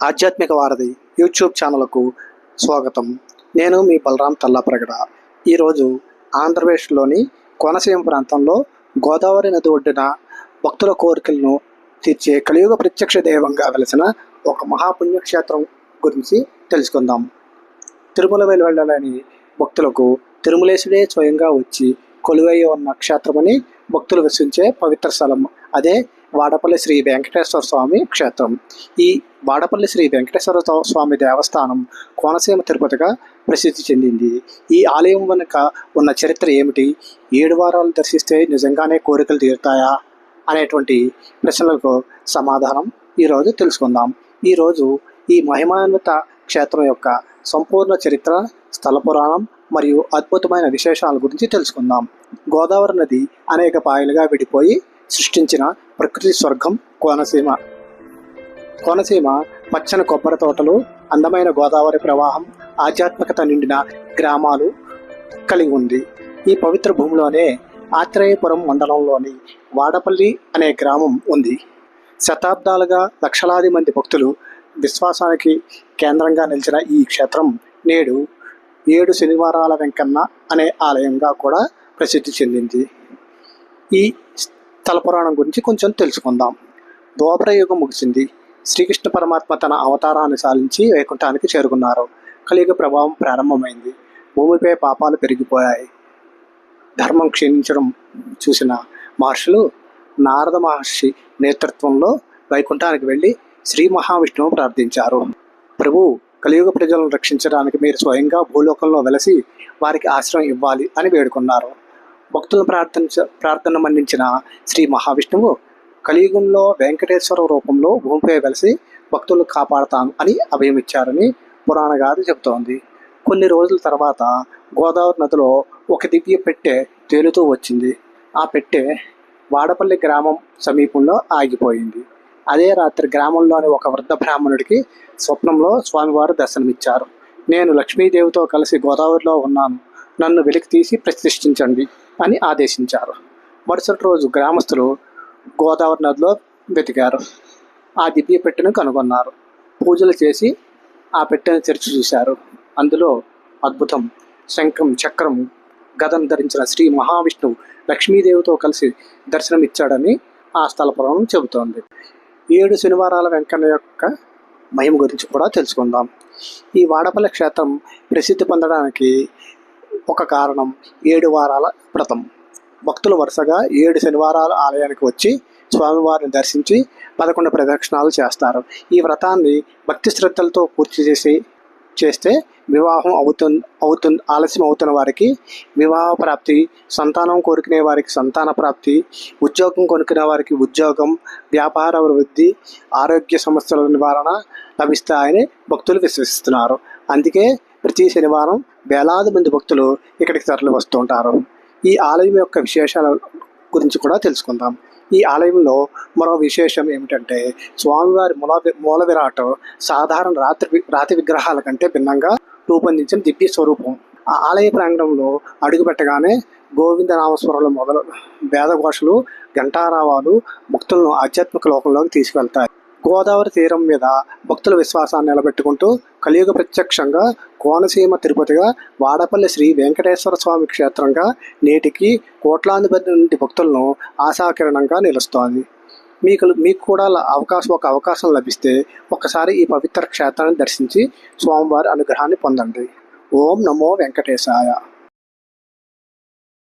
ఆధ్యాత్మిక వారధి యూట్యూబ్ ఛానల్కు స్వాగతం. నేను మీ బలరాం తల్లాప్రగడ. ఈరోజు ఆంధ్రప్రదేశ్లోని కోనసీమ ప్రాంతంలో గోదావరి నది ఒడ్డున భక్తుల కోరికలను తీర్చే కలియుగ ప్రత్యక్ష దైవంగా వెలిసిన ఒక మహాపుణ్యక్షేత్రం గురించి తెలుసుకుందాం. తిరుమల వెళ్ళాలని భక్తులకు తిరుమలేశుడే స్వయంగా వచ్చి కొలువై ఉన్న క్షేత్రమని భక్తులు విశ్వసించే పవిత్ర స్థలం అదే వాడపల్లి శ్రీ వెంకటేశ్వర స్వామి క్షేత్రం. ఈ వాడపల్లి శ్రీ వెంకటేశ్వర స్వామి దేవస్థానం కోనసీమ తిరుపతిగా ప్రసిద్ధి చెందింది. ఈ ఆలయం వెనుక ఉన్న చరిత్ర ఏమిటి, 7 వారాలు దర్శిస్తే నిజంగానే కోరికలు తీరుతాయా అనేటువంటి ప్రశ్నలకు సమాధానం ఈరోజు తెలుసుకుందాం. ఈరోజు ఈ మహిమాన్విత క్షేత్రం యొక్క సంపూర్ణ చరిత్ర, స్థల పురాణం మరియు అద్భుతమైన విశేషాల గురించి తెలుసుకుందాం. గోదావరి నది అనేక పాయలుగా విడిపోయి సృష్టించిన ప్రకృతి స్వర్గం కోనసీమ. కోనసీమ పచ్చని కొబ్బరి తోటలు, అందమైన గోదావరి ప్రవాహం, ఆధ్యాత్మికత నిండిన గ్రామాలు కలిగి ఉంది. ఈ పవిత్ర భూమిలోనే ఆత్రేయపురం మండలంలోని వాడపల్లి అనే గ్రామం ఉంది. శతాబ్దాలుగా లక్షలాది మంది భక్తులు విశ్వాసానికి కేంద్రంగా నిలిచిన ఈ క్షేత్రం నేడు 7 శనివారాల వెంకన్న అనే ఆలయంగా కూడా ప్రసిద్ధి చెందింది. ఈ స్థల పురాణం గురించి కొంచెం తెలుసుకుందాం. ద్వాపర యుగం ముగిసింది. శ్రీకృష్ణ పరమాత్మ తన అవతారాన్ని సాధించి వైకుంఠానికి చేరుకున్నారు. కలియుగ ప్రభావం ప్రారంభమైంది. భూమిపై పాపాలు పెరిగిపోయాయి. ధర్మం క్షీణించడం చూసిన మహర్షులు నారద మహర్షి నేతృత్వంలో వైకుంఠానికి వెళ్ళి శ్రీ మహావిష్ణువు ప్రార్థించారు. ప్రభు, కలియుగ ప్రజలను రక్షించడానికి మీరు స్వయంగా భూలోకంలో వెలసి వారికి ఆశ్రయం ఇవ్వాలి అని వేడుకున్నారు. భక్తులను ప్రార్థన మన్నించిన శ్రీ మహావిష్ణువు కలియుగంలో వెంకటేశ్వర రూపంలో భూమిపై వెలిసి భక్తులను కాపాడతాను అని అభయమిచ్చారని పురాణ గాథ చెబుతోంది. కొన్ని రోజుల తర్వాత గోదావరి నదిలో ఒక దివ్య పెట్టె తేలుతూ వచ్చింది. ఆ పెట్టె వాడపల్లి గ్రామం సమీపంలో ఆగిపోయింది. అదే రాత్రి గ్రామంలోని ఒక వృద్ధ బ్రాహ్మణుడికి స్వప్నంలో స్వామివారు దర్శనమిచ్చారు. నేను లక్ష్మీదేవితో కలిసి గోదావరిలో ఉన్నాను, నన్ను వెలికి తీసి ప్రతిష్ఠించండి అని ఆదేశించారు. మరుసటి రోజు గ్రామస్తులు గోదావరి నదిలో వెతికారు. ఆ దివ్య పెట్టెను కనుగొన్నారు. పూజలు చేసి ఆ పెట్టెను తెరిచి చూశారు. అందులో అద్భుతం, శంఖం, చక్రం, గదం ధరించిన శ్రీ మహావిష్ణువు లక్ష్మీదేవితో కలిసి దర్శనమిచ్చాడని ఆ స్థల పురాణం చెబుతోంది. 7 శనివారాల వెంకన్న యొక్క మహిమ గురించి కూడా తెలుసుకుందాం. ఈ వాడపల్లి క్షేత్రం ప్రసిద్ధి పొందడానికి ఒక కారణం 7 వారాల వ్రతం. భక్తులు వరుసగా 7 శనివారాల ఆలయానికి వచ్చి స్వామివారిని దర్శించి 11 ప్రదక్షిణాలు చేస్తారు. ఈ వ్రతాన్ని భక్తి శ్రద్ధలతో పూర్తి చేస్తే వివాహం ఆలస్యం అవుతున్న వారికి వివాహ ప్రాప్తి, సంతానం కోరుకునే వారికి సంతాన ప్రాప్తి, ఉద్యోగం కొనుక్కునే వారికి ఉద్యోగం, వ్యాపార అభివృద్ధి, ఆరోగ్య సమస్యల నివారణ లభిస్తాయని భక్తులు విశ్వసిస్తున్నారు. అందుకే ప్రతి శనివారం వేలాది మంది భక్తులు ఇక్కడికి తరలి వస్తుంటారు. ఈ ఆలయం యొక్క విశేషాల గురించి కూడా తెలుసుకుందాం. ఈ ఆలయంలో మరో విశేషం ఏమిటంటే స్వామివారి మూల విరాట్ సాధారణ రాతి విగ్రహాల కంటే భిన్నంగా రూపొందించిన దివ్య స్వరూపం. ఆ ఆలయ ప్రాంగణంలో అడుగుపెట్టగానే గోవింద నామస్వరాలు మొదలు వేదఘోషలు, ఘంటారావాలు భక్తులను ఆధ్యాత్మిక లోకంలోకి తీసుకెళ్తాయి. గోదావరి తీరం మీద భక్తుల విశ్వాసాన్ని నిలబెట్టుకుంటూ కలియుగ ప్రత్యక్షంగా కోనసీమ తిరుపతిగా వాడపల్లి శ్రీ వెంకటేశ్వర స్వామి క్షేత్రంగా నేటికి కోట్లాది మంది భక్తులను ఆశాకిరణంగా నిలుస్తోంది. మీకు కూడా ఒక అవకాశం లభిస్తే ఒకసారి ఈ పవిత్ర క్షేత్రాన్ని దర్శించి స్వామివారి అనుగ్రహాన్ని పొందండి. ఓం నమో వెంకటేశాయ.